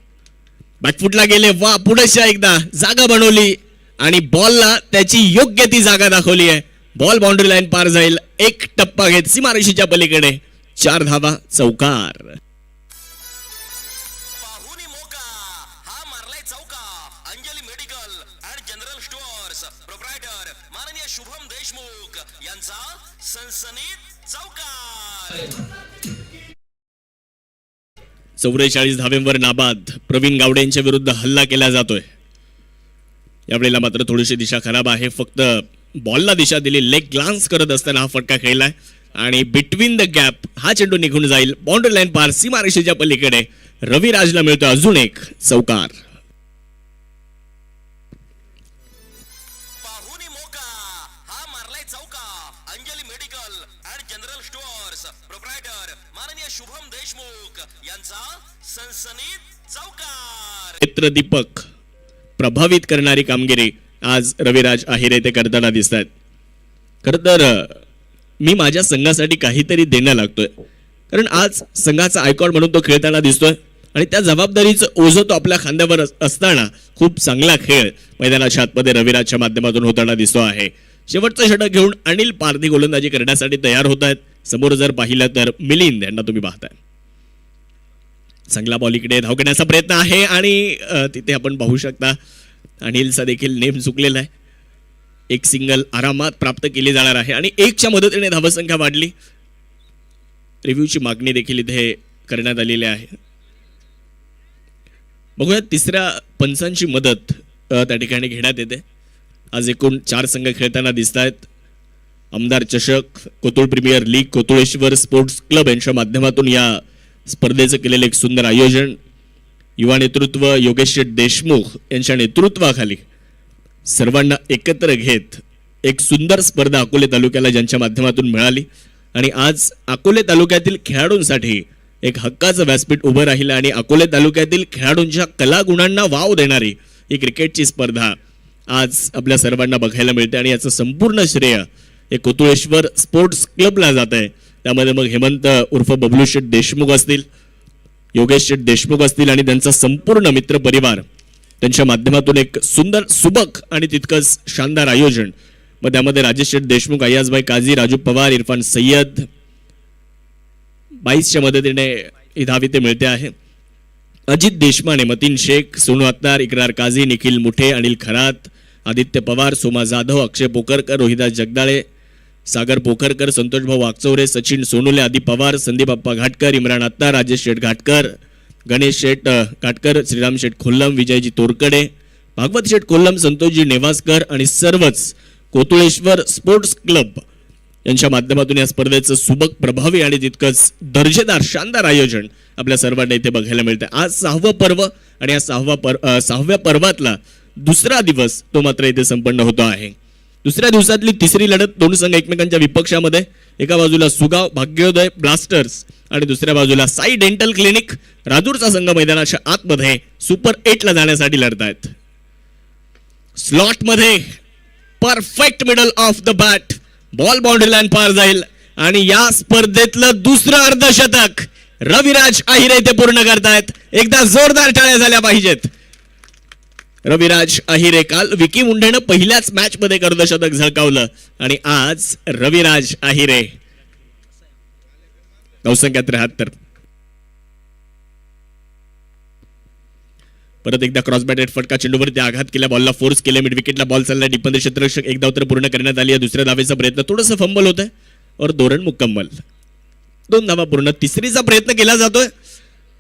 बॅकफुटला गेले. वा, पुढेच्या एकदा जागा बनवली आणि बॉलला त्याची योग्य ती जागा दाखवली आहे. बॉल बाउंड्री लाईन पार जाईल. 1 टप्पा घेत सीमारेषेच्या पलीकडे. 4 धावा. चौकार. पाहुणी मोका हा मारलाय चौका. Anjali medical and general stores proprietor माननीय चौकार. 44 धावेंवर नाबाद प्रवीण गावडे यांच्या विरुद्ध हल्ला केला जातोय. यावेळेला मात्र थोडीशी दिशा खराब आहे. फक्त बॉलला दिशा दिली. लेग ग्लान्स करत असताना हा फटका खेळलाय आणि बिटवीन द गॅप हा चेंडू निघून जाईल. बाउंड्री लाईन पार सीमारेषेच्या पलीकडे रविराजला मिळतो अजून एक चौकार. पाहुणी मोका हा मारलाय चौका. Anjali medical and general stores proprietor माननीय शुभम देशमुख यांचा सनसनीत चौकार. चित्रदीपक प्रभावित करणारी कामगिरी आज रविराज आहिरे ते करताना दिसत आहेत. खरं तर मी माझ्या संघासाठी काहीतरी देणं लागतोय, कारण आज संघाचा आयकॉन म्हणून तो खेळताना दिसतोय आणि त्या जबाबदारीचं ओझं तो आपल्या खांद्यावर असताना खूप चांगला खेळ मैदानाच्या आतमध्ये रविराजच्या माध्यमातून होताना दिसतो आहे. शेवटचं षटक घेऊन अनिल पारधी गोलंदाजी करण्यासाठी तयार होत आहेत. समोर जर पाहिलं तर मिलिंद यांना तुम्ही पाहताय. चांगला बॉल इकडे धाव घेण्याचा प्रयत्न आहे आणि तिथे आपण पाहू शकता अनिलचा देखील नेम चुकलेला आहे. एक सिंगल आरामात प्राप्त केली जाणार आहे आणि 1च्या मदतीने धावसंख्या वाढली. रिव्ह्यूची मागणी देखील इथे करण्यात आलेली आहे. बघूया तिसऱ्या पंचांची मदत त्या ठिकाणी घेण्यात येते. आज एकूण 4 संघ खेळताना दिसत आहेत. आमदार चषक, Kotul premier league, कोतुळेश्वर sports club यांच्या माध्यमातून या स्पर्धेचं केलेलं एक सुंदर आयोजन. युवा नेतृत्व योगेश देशमुख यांच्या नेतृत्वाखाली सर्वांना एकत्र घेत एक सुंदर स्पर्धा अकोले तालुक्याला ज्यांच्या माध्यमातून मिळाली आणि आज अकोले तालुक्यातील खेळाडूंसाठी एक हक्काचं व्यासपीठ उभं राहिलं आणि अकोले तालुक्यातील खेळाडूंच्या कलागुणांना वाव देणारी ही क्रिकेटची स्पर्धा आज आपल्या सर्वांना बघायला मिळते आणि याचं संपूर्ण श्रेय हे कोतुळेश्वर स्पोर्ट्स क्लबला जात आहे. त्यामध्ये मग हेमंत उर्फ बबलू शेठ देशमुख असतील, योगेश शेठ देशमुख असतील आणि त्यांचा संपूर्ण मित्र परिवार त्यांच्या माध्यमातून एक सुंदर सुबक आणि तितकंच शानदार आयोजन. मग त्यामध्ये राजेश शेठ देशमुख, अय्याजभाई काझी, राजू पवार, इरफान सय्यद, 22च्या मदतीने ही धाव इथे मिळते आहे. अजित देशमाने, मतीन शेख, सोनू अत्तार, इकरार काझी, निखिल मुठे, अनिल खरात, आदित्य पवार, सोमा जाधव, अक्षय पोकरकर, रोहिदास जगदाळे, सागर पोखरकर, संतोष भाऊ वागचौरे, सचिन सोनुले, आदी पवार, संदीप अप्पा घाटकर, इम्रान अत्तार, राजेश शेठ घाटकर, गणेश शेठ घाटकर, श्रीराम शेठ खोल्लम, विजयजी तोरकडे, भागवत शेठ कोल्लम, संतोषजी नेवासकर आणि सर्वच कोतुळेश्वर स्पोर्ट्स क्लब यांच्या माध्यमातून या स्पर्धेचं सुबक, प्रभावी आणि तितकंच दर्जेदार शानदार आयोजन आपल्या सर्वांना इथे बघायला मिळतं. आज 6वं पर्व आणि या 6व्या पर्वातला दुसरा दिवस तो मात्र इथे संपन्न होतो आहे. दुसऱ्या दिवसातली तिसरी लढत 2 संघ एकमेकांच्या विपक्षामध्ये. एका बाजूला सुगाव भाग्योदय ब्लास्टर्स आणि दुसऱ्या बाजूला साई डेंटल क्लिनिक राजूरचा संघ मैदानाच्या आतमध्ये सुपर 8ला जाण्यासाठी लढतायत. स्लॉटमध्ये perfect middle of the bat, ball boundary line पार जाईल आणि या स्पर्धेतलं दुसरं अर्धशतक रविराज आहिरे ते पूर्ण करतायत. एकदा जोरदार टाळ्या झाल्या पाहिजेत. रविराज आहिरे, काल विकी मुंडेनं पहिल्याच मॅच मध्ये अर्धशतक झळकावलं आणि आज रविराज आहिरे, धावसंख्या 73. परत एकदा क्रॉस बॅटेड फटका, चेंडूवरती आघात केला, बॉलला फोर्स केले, मिड विकेटला बॉल चालला, डिफेंडर क्षेत्ररक्षक, एक धाव तर पूर्ण करण्यात आली. दुसऱ्या धावेचा प्रयत्न, थोडंसं फंबल होतंय और 2 रन मुकम्मल. 2 धावा पूर्ण. तिसरीचा प्रयत्न केला जातोय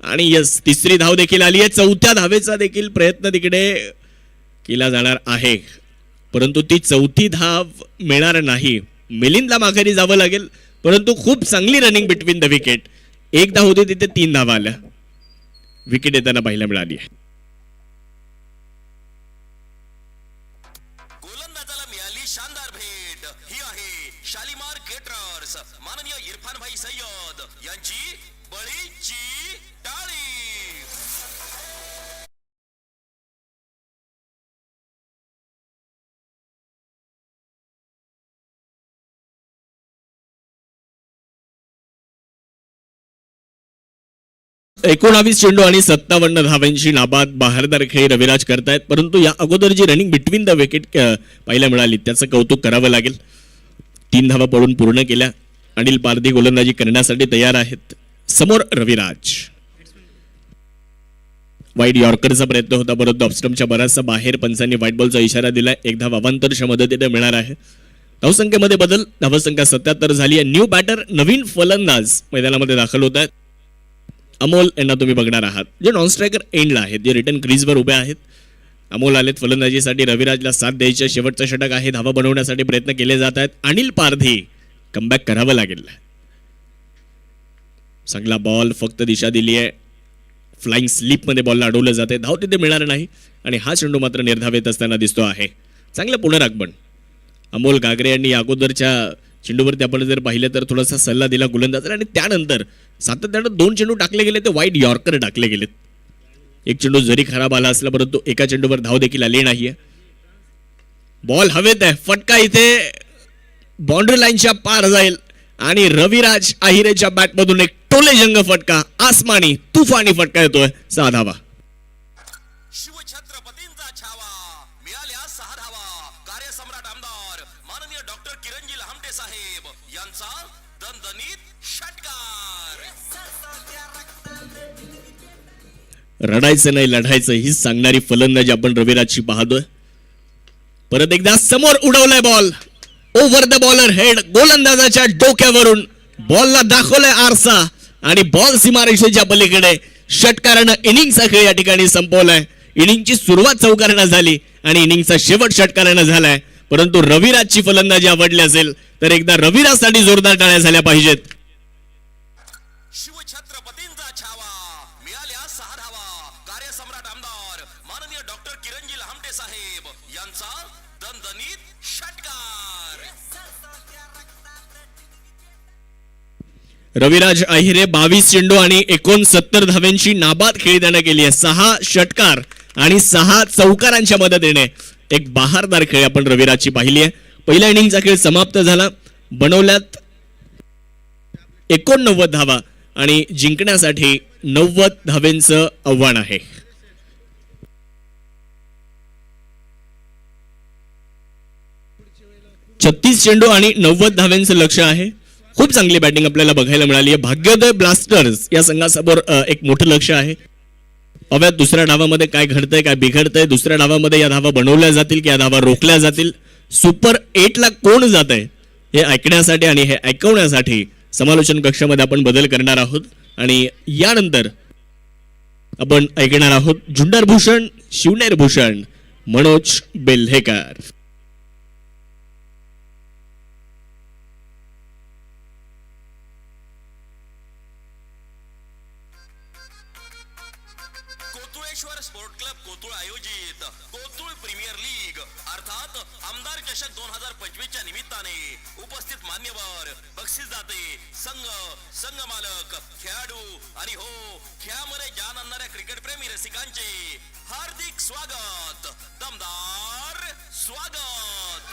आणि यस, तिसरी धाव देखील आली आहे. 4थ्या धावेचा देखील प्रयत्न तिकडे केला जाणार आहे, परंतु ती 4थी धाव मिळणार नाही. मिलिंदला माघारी जावं लागेल, परंतु खूप चांगली रनिंग बिटवीन द विकेट. 1 धाव होती, तिथे 3 धावा आल्या. विकेट येताना पाहायला मिळाली आहे. गोलंदाजाला मिळाली शानदार भेट. ही आहे शालिमार केटरर्स माननीय इरफान भाई सय्यद यांची बळीची टाळी. एकोणावीस चेंडू आणि 57 धावांची नाबाद बहारदार खेळी रविराज करतायत, परंतु या अगोदर जी रनिंग बिटवीन द विकेट पाहायला मिळाली त्याचं कौतुक करावं लागेल. 3 धावा पडून पूर्ण केल्या. अनिल पारधी गोलंदाजी करण्यासाठी तयार आहेत. समोर रविराज. वाईड यॉर्करचा प्रयत्न होता, परंतु ऑफस्टम्पच्या बराचसा बाहेर पंचांनी व्हाईट बॉलचा इशारा दिलाय. 1 धाव अवांतरच्या मदतीने मिळणार आहे. धावसंख्येमध्ये बदल, धावसंख्या 77 झाली आहे. न्यू बॅटर, नवीन फलंदाज मैदानामध्ये दाखल होत आहेत. अमोल यांना तुम्ही बघणार आहात, जे नॉन स्ट्रायकर एंडला आहेत, जे रिटर्न क्रीजवर उभे आहेत. अमोल आलेत फलंदाजीसाठी. रविराजला साथ द्यायचे, शेवटचं षटक आहे. धावा बनवण्यासाठी प्रयत्न केले जात आहेत. अनिल पारधी कमबॅक करावं लागेल. चांगला बॉल, फक्त दिशा दिली आहे. फ्लाइंग स्लीपमध्ये बॉलला अडवलं जाते, धाव तिथे मिळणार नाही आणि हा चेंडू मात्र निर्धावित असताना दिसतो आहे. चांगलं पुनरागमन. अमोल गागरे यांनी अगोदरच्या चेंडूवरती आपण जर पाहिलं तर थोडासा सल्ला दिला गोलंदाजाला आणि त्यानंतर सातत्यानं 2 चेंडू टाकले गेले, ते वाईड यॉर्कर टाकले गेलेत. एक चेंडू जरी खराब आला असला परंतु एका चेंडूवर धाव देखील आली नाहीये. बॉल हवेत आहे, फटका इथे बाउंड्री लाईनच्या पार जाईल आणि रविराज आहिरेच्या बॅटमधून एक टोलेजंग फटका, आसमानी तुफानी फटका येतोय. 6 धावा. शिवछत्रपतींचा छावा, मिळाल्या 6 धावा. कार्यसम्राट आमदार माननीय डॉक्टर किरणजी लहामटे साहेब यांचा दणदणीत षटकार. रडायचं नाही, लढायचं ही सांगणारी फलंदाजी आपण रविराजची पाहतोय. परत एकदा समोर उडवलाय ball, over the bowler head, गोलंदाजाच्या डोक्यावरून बॉलला दाखवलाय आरसा आणि बॉल सीमारेषेच्या पलीकडे. षटकारानं इनिंगचा खेळ या ठिकाणी संपवलाय. इनिंगची सुरुवात चौकारानं झाली आणि इनिंगचा शेवट षटकारानं झालाय. परंतु रविराजची फलंदाजी आवडली असेल तर एकदा रविराजसाठी जोरदार टाळ्या झाल्या पाहिजेत. शिवछत्रपतींचा छावा, मिळाल्या 6 धावा. कार्यसम्राट आमदार माननीय डॉक्टर किरणजी लहामटे साहेब यांचा दणदणीत षटकार. रविराज आहिरे 22 चेंडू आणि 69 धाव्यांची नाबाद खेळी त्यानं केली आहे. 6 षटकार आणि 6 चौकारांच्या मदतीने एक बहारदार खेळ आपण रविराजची पाहिली आहे. पहिल्या इनिंगचा खेळ समाप्त झाला. बनवल्यात 89 धावा आणि जिंकण्यासाठी 90 धावेंचं आव्हान आहे. छत्तीस चेंडू आणि 90 धाव्यांचं लक्ष आहे. खूप चांगली बॅटिंग आपल्याला बघायला मिळाली आहे. भाग्योदय ब्लास्टर्स या संघासमोर एक मोठं लक्ष आहे. अव्यात दुसऱ्या डावामध्ये काय घडतंय, काय बिघडतंय, दुसऱ्या डावामध्ये या धावा बनवल्या जातील की या धावा रोखल्या जातील, सुपर 8 ला कोण जात आहे हे ऐकण्यासाठी आणि हे ऐकवण्यासाठी समालोचन कक्षामध्ये आपण बदल करणार आहोत. आणि यानंतर आपण ऐकणार आहोत झुंडार भूषण, शिवनेर भूषण, मनोज बेल्हेकर. कोतुळेश्वर स्पोर्ट क्लब कोतुळ आयोजित कोतुळ प्रीमियर लीग अर्थात आमदार चषक 2025 च्या निमित्ताने उपस्थित मान्यवर, बक्षीसदाते, संघ, संघ मालक, खेळाडू आणि हो खेळामध्ये जान आणणाऱ्या क्रिकेट प्रेमी रसिकांचे हार्दिक स्वागत, दमदार स्वागत.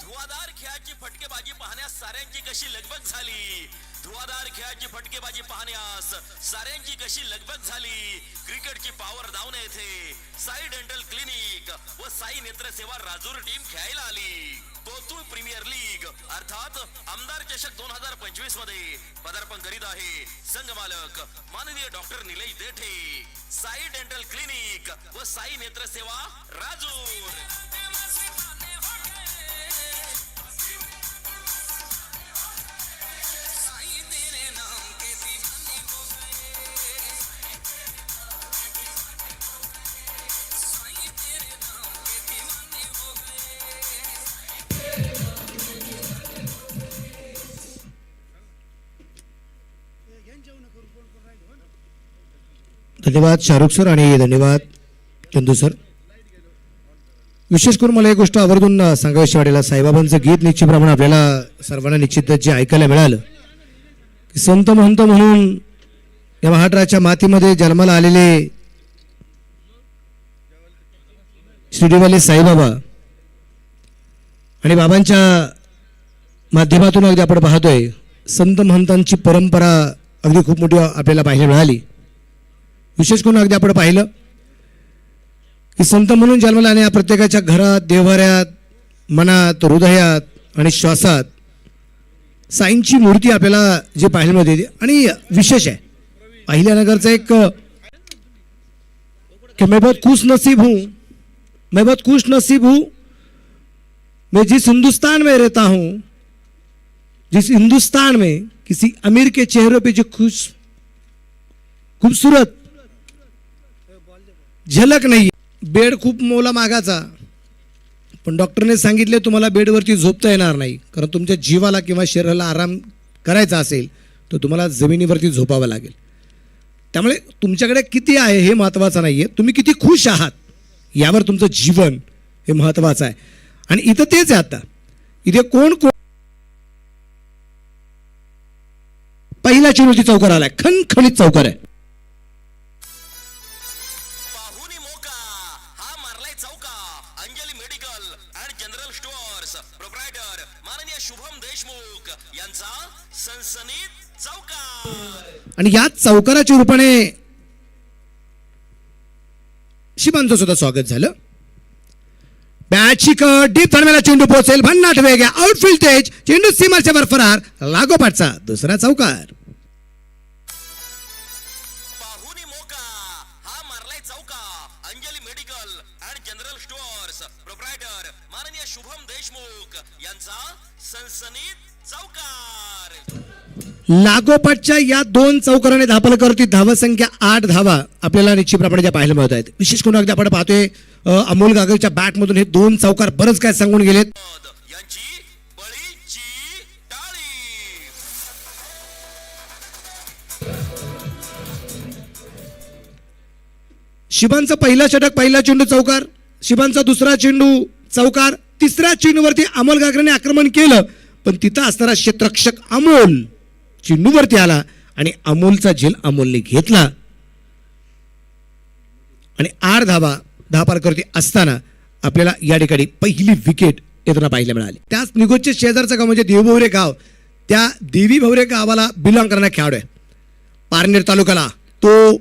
धुवाधार खेळाची फटकेबाजी पाहण्यास साऱ्यांची कशी लगबग झाली. धुवाधार खेळाची फटकेबाजी पाहण्यास साऱ्यांची कशी लगबग झाली. क्रिकेटची पॉवर धावणे येथे साई डेंटल क्लिनिक व साई नेत्र सेवा राजूर टीम खेळायला आली. कोतुळ प्रीमियर लीग अर्थात आमदार चषक 2025 मध्ये पदार्पण करीत आहे संघ मालक माननीय doctor Nilesh Dethe, Sai dental clinic व साई नेत्र सेवा राजूर. धन्यवाद शाहरुख सर आणि धन्यवाद चंदू सर. विशेष करून मला एक गोष्ट आवर्जून सांगावीशी वाटेल. साईबाबांचं गीत निश्चितप्रमाणे आपल्याला सर्वांना निश्चितच जे ऐकायला मिळालं की संत महंत म्हणून या महाराष्ट्राच्या मातीमध्ये जन्माला आलेले शिर्डीवाले साईबाबा आणि बाबांच्या माध्यमातून अगदी आपण पाहतोय संत महंतांची परंपरा अगदी खूप मोठी आपल्याला पाहायला मिळाली. विशेष करून अगदी आपण पाहिलं की संत म्हणून जन्माला आणि प्रत्येकाच्या घरात, देवाऱ्यात, मनात, हृदयात आणि श्वासात साईंची मूर्ती आपल्याला जे पाहायला मिळते. आणि विशेष आहे अहिल्यानगरचा एक कि मैं बहुत खुश नसीब हूँ मैं जिस हिंदुस्तान में रहता हूँ, जिस हिंदुस्तान में किसी अमीर के चेहरे पे जो खूबसूरत झलक नहीं. बेड खूप मोला मागाचा, पण डॉक्टरने सांगितले तुम्हाला बेडवरती झोपता येणार नाही, कारण तुमच्या जीवाला किंवा शरीराला आराम करायचा असेल तर तुम्हाला जमिनीवरती झोपावं लागेल. त्यामुळे तुमच्याकडे किती आहे हे महत्त्वाचं नाही आहे, तुम्ही किती खुश आहात यावर तुमचं जीवन हे महत्त्वाचं आहे. आणि इथं तेच आहे. आता इथे कोण पहिला चिरोती चौकार आलाय, खणखणीत चौकार आहे. पाहुणी मोका हा मारलाय चौका. Anjali medical and general stores proprietor माननीय शुभम देशमुख यांचा सनसनीत चौकार. आणि या चौकाराच्या रूपाने शिबांचं सुद्धा स्वागत झालं. बॅचिक डीप थर्मेला चेंडू पोहोचेल, भन्नाट वेग आहे, आउटफील्ड तेज, चेंडू सीमाच्या वर फरार, लागोपाठचा दुसरा चौकार. पाहुणी मोका हा मारलाय चौका. Anjali medical and general stores proprietor माननीय शुभम देशमुख यांचा सनसनीत चौकार. लागोपाठच्या या दोन चौकाराने धापलकरती धावसंख्या 8 धावा आपल्याला निश्चितप्रमाणे ज्या पाहायला मिळत आहेत. विशेष करून अगदी आपण पाहतोय अमोल गागरच्या बॅटमधून हे दोन चौकार बरंच काय सांगून गेलेत. यांची बळीची टाळी. शिबांचा पहिला षटक, पहिला चेंडू चौकार, शिबांचा दुसरा चेंडू चौकार, तिसऱ्या चेंडूवरती अमोल गागरने आक्रमण केलं, पण तिथं असणारा क्षेत्ररक्षक अमोल चेंडूवरती आला आणि अमोलचा झेल अमोलने घेतला आणि 8 धावा धापार करते असताना आपल्याला या ठिकाणी पहिली विकेट येताना पाहायला मिळाली. त्याच निगोजचे शेजारचं गाव म्हणजे देवभवरे गाव, त्या देवी भवरे गावाला बिलॉंग करणारा खेळाडू आहे. पारनेर तालुक्याला तो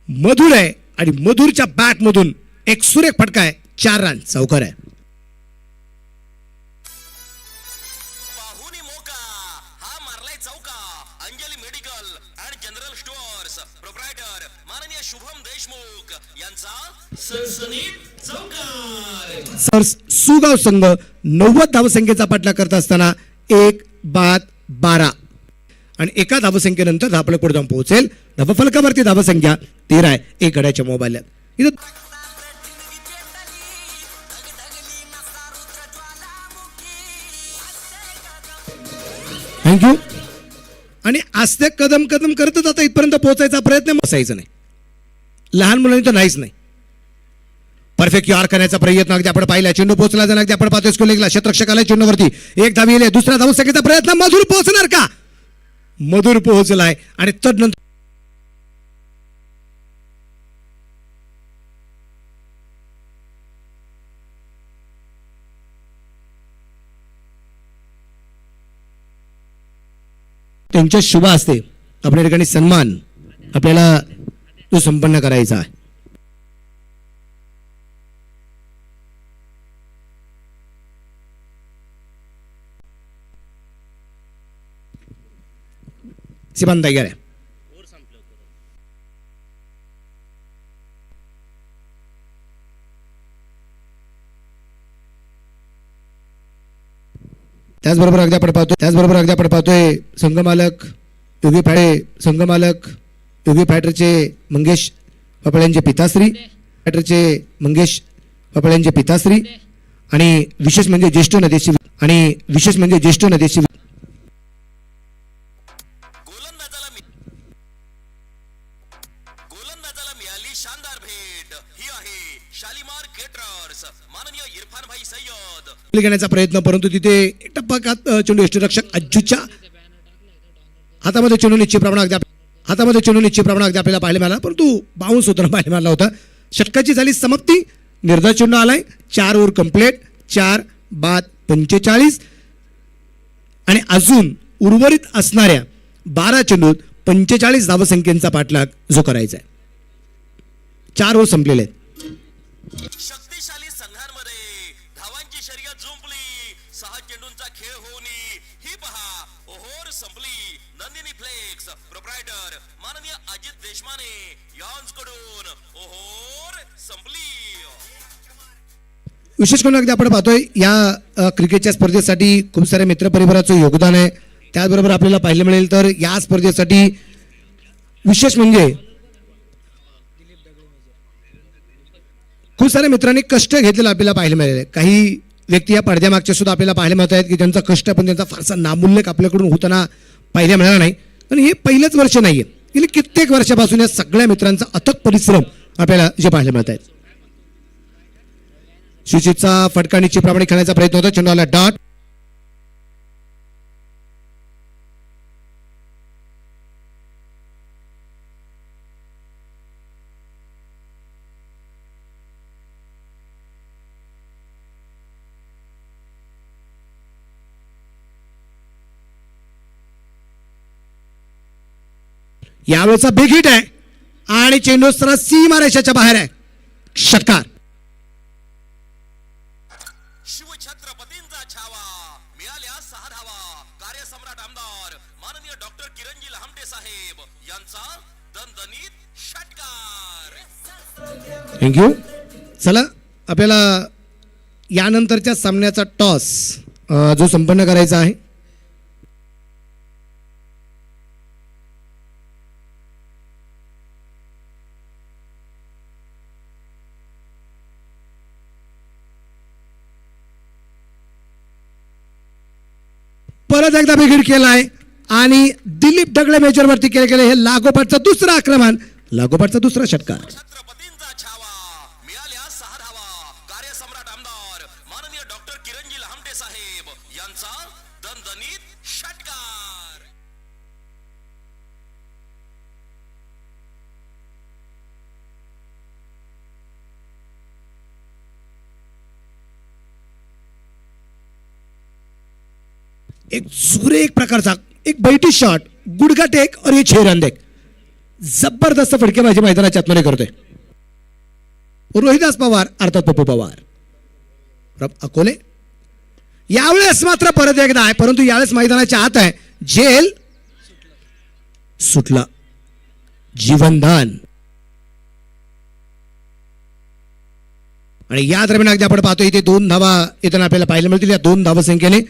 मधुर आहे आणि मधुरच्या बॅटमधून एक सुरेख फटका आहे, 4 रन चौकार आहे. पाहुणी मोका हा मारलाय चौका. Anjali medical and general stores proprietor माननीय शुभम देशमुख यांचा सनसनीत चौकार. सर सुगाव संघ 90 धावसंख्येचा पाठलाग करत असताना 1-12 आणि एका धावसंख्येनंतर धापलं पुढे जाऊन पोहोचेल. धावफलकावरती धावसंख्या 13 आहे, एक गड्याच्या मोबाईल इथं. थँक्यू. आणि आस्ते कदम कदम करतच आता इथपर्यंत पोहोचायचा प्रयत्न असायचा नाही. लहान मुलांनी तर नाहीच नाही. परफेक्ट यार करण्याचा प्रयत्न अगदी आपण पाहिला. चेंडू पोहोचला जाणार, अगदी आपण पाहतोय स्कोलिंगला क्षेत्ररक्षकाला चेंडूवरती एक धाव येईल. दुसऱ्या धावसंख्येचा प्रयत्न, मधुर पोहोचणार का? मधुर पोहोचलाय आणि तदनंतर त्यांच्या शुभ हस्ते आपल्या ठिकाणी सन्मान आपल्याला तो संपन्न करायचा आहे. सिबान तयार आहे. त्याचबरोबर अगदी आपण पाहतोय संघमालक योगी फॅक्टरचे मंगेश पापळ्यांचे पिताश्री आणि विशेष म्हणजे ज्येष्ठ नदेशी गोलंदाजाला मिळाली शानदार भेट. ही आहे शालिमार केटरर्स माननीय इरफान भाई सय्यद घेण्याचा प्रयत्न, परंतु तिथे एक टप्पा चेंडू यष्टीरक्षक अज्जूच्या हातामध्ये चेंडू निश्चित प्रमाणात हातामध्ये चेंडू निश्चितप्रमाणे अगदी आपल्याला पाहायला मिळाला, परंतु बाउन्स होताना पाहायला मिळाला होता. षटकाची झाली समाप्ती. निर्धार चेंडू आलाय. 4 ओव्हर कंप्लीट. 4 बाद 45 आणि अजून उर्वरित असणाऱ्या 12 चेंडूत 45 धावसंख्येचा पाठलाग जो करायचा आहे. 4 ओव्हर संपलेले आहेत. शक्तिशाली संघांमध्ये धावांची शर्यत जुंपली. 6 चेंडूंचा खेळ होऊन ही पहा ओव्हर संपली. नंदिनी फ्लेक्स प्रोप्रायटर माननीय अजित देशमाने यांकडून ओव्हर संपली. विशेष करून अगदी आपण पाहतोय या क्रिकेटच्या स्पर्धेसाठी खूप साऱ्या मित्रपरिवाराचं योगदान आहे. त्याचबरोबर आपल्याला पाहायला मिळेल तर या स्पर्धेसाठी विशेष म्हणजे खूप साऱ्या मित्रांनी कष्ट घेतलेलं आपल्याला पाहायला मिळाले. काही व्यक्ती या पडद्यामागच्या सुद्धा आपल्याला पाहायला मिळत आहेत की त्यांचा कष्ट पण त्यांचा फारसा नामुल्लेख आपल्याकडून होताना पाहायला मिळाला नाही. पण हे पहिलंच वर्ष नाहीये. गेली कित्येक वर्षापासून या सगळ्या मित्रांचा अथक परिश्रम आपल्याला जे पाहायला मिळत आहेत. सुचितचा फटका निश्चितप्रमाणे खेळण्याचा प्रयत्न होता. चेंडू आला डॉट. यावेळेचा बिग हिट आहे आणि चेंडू सरळ सीमारेषेच्या बाहेर आहे. षटकार. शिवछत्रपतींचा छावा. मिळाल्या 6 धावा. कार्यसम्राट आमदार माननीय डॉक्टर किरणजी लहामटे साहेब यांचा दणदणीत षटकार. थँक्यू. चला आपल्याला यानंतरच्या सामन्याचा टॉस जो संपन्न करायचा आहे. परत एकदा बिग हिट केलाय आणि दिलीप दगडे मेजरवरती केले गेले हे लागोपाठचं दुसरं आक्रमण. लागोपाठचा दुसरा षटकार. छत्रपतींचा छावा. मिळाल्या 6 धावा. कार्यसम्राट आमदार माननीय डॉक्टर किरणजी लहामटे साहेब यांचा दणदणीत षटकार. एक सुरेख प्रकारचा एक बैठी शॉट, गुडघा टेक और ये 6 रन देख. जबरदस्त फटकेबाजी मैदानाच्या आतमध्ये करतोय रोहिदास पवार अर्थात पप्पू पवार अकोले. यावेळेस मात्र परत एकदा आहे, परंतु यावेळेस मैदानाच्या आत आहे. जेल सुटला. जीवनदान. आणि या दरम्यान अगदी आपण पाहतो इथे 2 धावा येताना आपल्याला पाहायला मिळतील. या 2 धावसंख्येने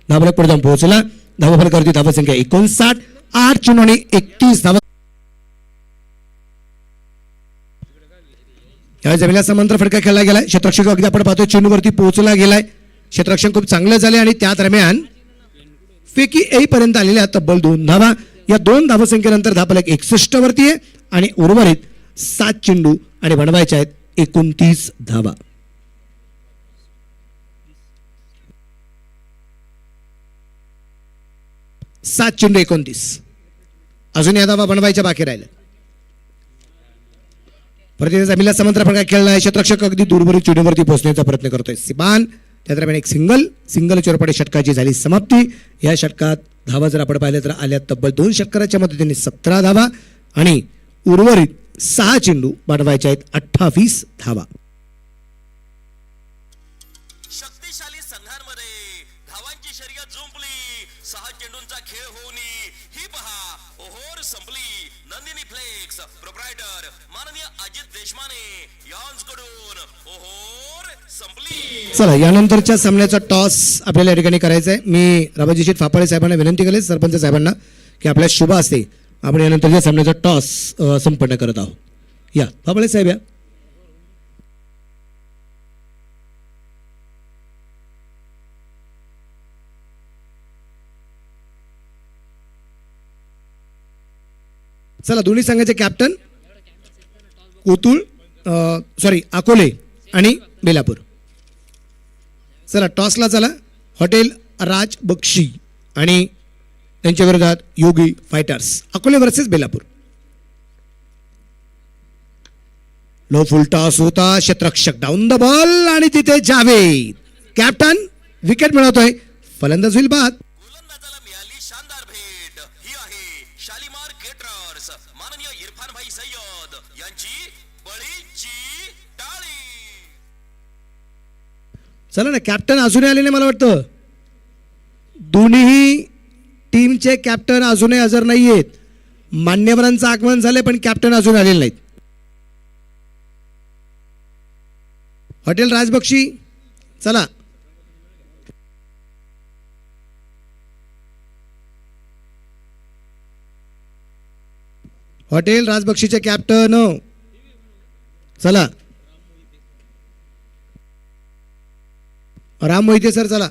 धावफलक पुढे जाऊन पोहोचला. धावफलकावरती धावसंख्या 59. 8 चेंडू आणि 31 धावा. यावेळी जमिनीला समांतर फटका खेळला गेलाय. क्षेत्ररक्षक अगदी आपण पाहतो चेंडूवरती पोहोचला गेलाय. क्षेत्ररक्षण खूप चांगलं झाले आणि त्या दरम्यान फेकी येईपर्यंत आलेल्या तब्बल 2 धावा. या 2 धावसंख्येनंतर धावफलक 61 वरती आहे आणि उर्वरित 7 चेंडू आणि बनवायचे आहेत 29 धावा. सात चेंडू 29. अजून या धावा बनवायच्या बाकी राहिल्या. परत जमिनीला समांतर फटका खेळला आहे. क्षेत्ररक्षक अगदी दूरवरील चेंडूवरती पोहोचण्याचा प्रयत्न करतोय सिबान. त्या दरम्यान एक सिंगल चोरपडे षटकाची झाली समाप्ती. या षटकात धावा जर आपण पाहिलं तर आल्या तब्बल 2 षटकाराच्या मदतीने 17 धावा आणि उर्वरित 6 चेंडू बनवायचे आहेत 28 धावा. शक्तिशाली संघांमध्ये धावांची शर्यत जुंपली. 6 चेंडूंचा खेळ होऊन ही पहा ओव्हर संपली. नंदिनी फ्लेक्स प्रोप्रायटर माननीय अजित देशमाने यांकडून ओव्हर संपली. चला यानंतरच्या सामन्याचा टॉस आपल्याला या ठिकाणी करायचा आहे. मी राबाजी शेठ फापाळे साहेबांना विनंती केली सरपंच साहेबांना की आपल्या शुभ असते आपण यानंतरच्या सामन्याचा टॉस संपन्न करत आहोत. या फापाळे साहेब या. चला दोन्ही संघाचे कॅप्टन अकोले आणि बेलापूर. चला टॉसला चला. हॉटेल राज बक्षी आणि त्यांच्या विरोधात Yogi fighters. Akole versus Belapur. Low full toss होता, क्षेत्ररक्षक डाऊन द बॉल आणि तिथे जावेद कॅप्टन विकेट मिळवतोय, फलंदाज होईल बाद. गोलंदाजाला मिळाली शानदार भेट. ही आहे शालिमार केटरर्स माननीय इरफान भाई सय्यद यांची बळीची टाळी. चला ना, कॅप्टन अजूनही आले नाही मला वाटतं. दोन्ही टीमचे कॅप्टन अजूनही हजर नाही आहेत. मान्यवरांचं आगमन झालंय पण कॅप्टन अजून आलेले नाहीत. हॉटेल राजबक्षी चला. हॉटेल राजबक्षीचे कॅप्टन चला. राम मोहिते सर चला.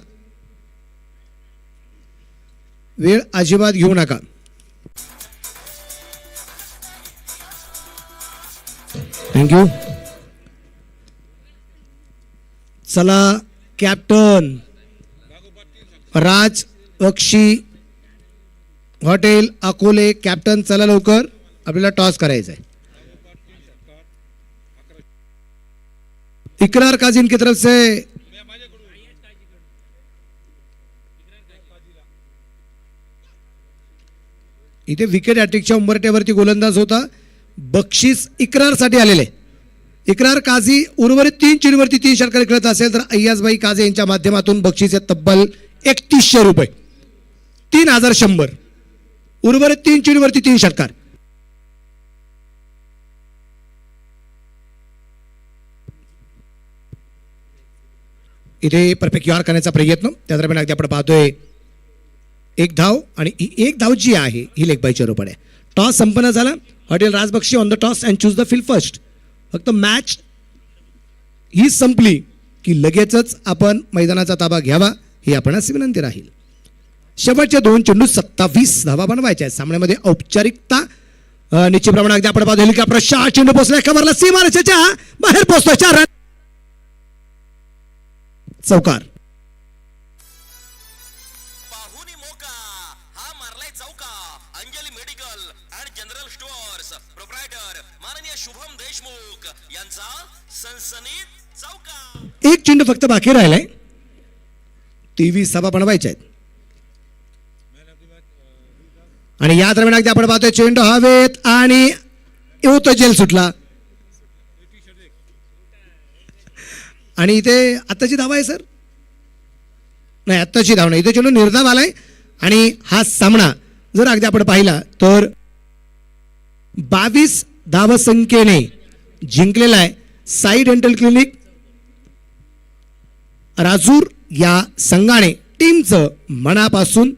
वेळ अजिबात घेऊ नका. थँक्यू. चला कॅप्टन राज बक्षी हॉटेल अकोले कॅप्टन चला लवकर, आपल्याला टॉस करायचा आहे. इकरार काजी की तरफ से इथे विकेट हॅट्रिकच्या उंबरट्यावरती गोलंदाज होता. बक्षीस इकरारसाठी आलेले. इकरार काझी उर्वरित 3 चेंडूवरती 3 षटकार खेळत असेल तर अय्याजभाई काझे यांच्या माध्यमातून बक्षीस आहे तब्बल 3100 रुपये, 3100. उर्वरित 3 चेंडूवरती 3 षटकार. इथे परफेक्ट यॉर करण्याचा प्रयत्न, त्या दरम्यान अगदी आपण पाहतोय एक धाव आणि ही एक धाव जी आहे ही लेग बायच्या रूपात आहे. टॉस संपन्न झाला. Hotel Rajbakshi on the toss and choose the field first. फक्त मॅच ही संपली की लगेचच आपण मैदानाचा ताबा घ्यावा ही आपणास विनंती राहील. शेवटच्या 2 चेंडू 27 धावा बनवायच्या आहेत. सामन्यामध्ये औपचारिकता निश्चितप्रमाणे अगदी आपण पाहतो हेलिकॉप्टर 4 चेंडू पोहोचलाय कव्हरला, सीमारेषेच्या बाहेर पोहोचतोय. 4 रन. चौकार. पाहुणी मोका हा मारलाय चौका. Anjali medical and general stores proprietor माननीय शुभम देशमुख यांचा सनसनीत चौका. 1 चेंडू फक्त बाकी राहिलाय. 23 धावा बनवायच्या आहेत. आणि या दरम्यान अगदी आपण पाहतोय चेंडू हवेत आणि येतो जेल सुटला. आणि इथे आत्ताची धावा आहे सर, नाही आत्ताची धाव नाही, इथे चेंडू निर्धाव आलाय. आणि हा सामना जर अगदी आपण पाहिला तर 22 धावसंख्येने जिंकलेला आहे साई डेंटल क्लिनिक राजूर या संघाने. टीमचं मनापासून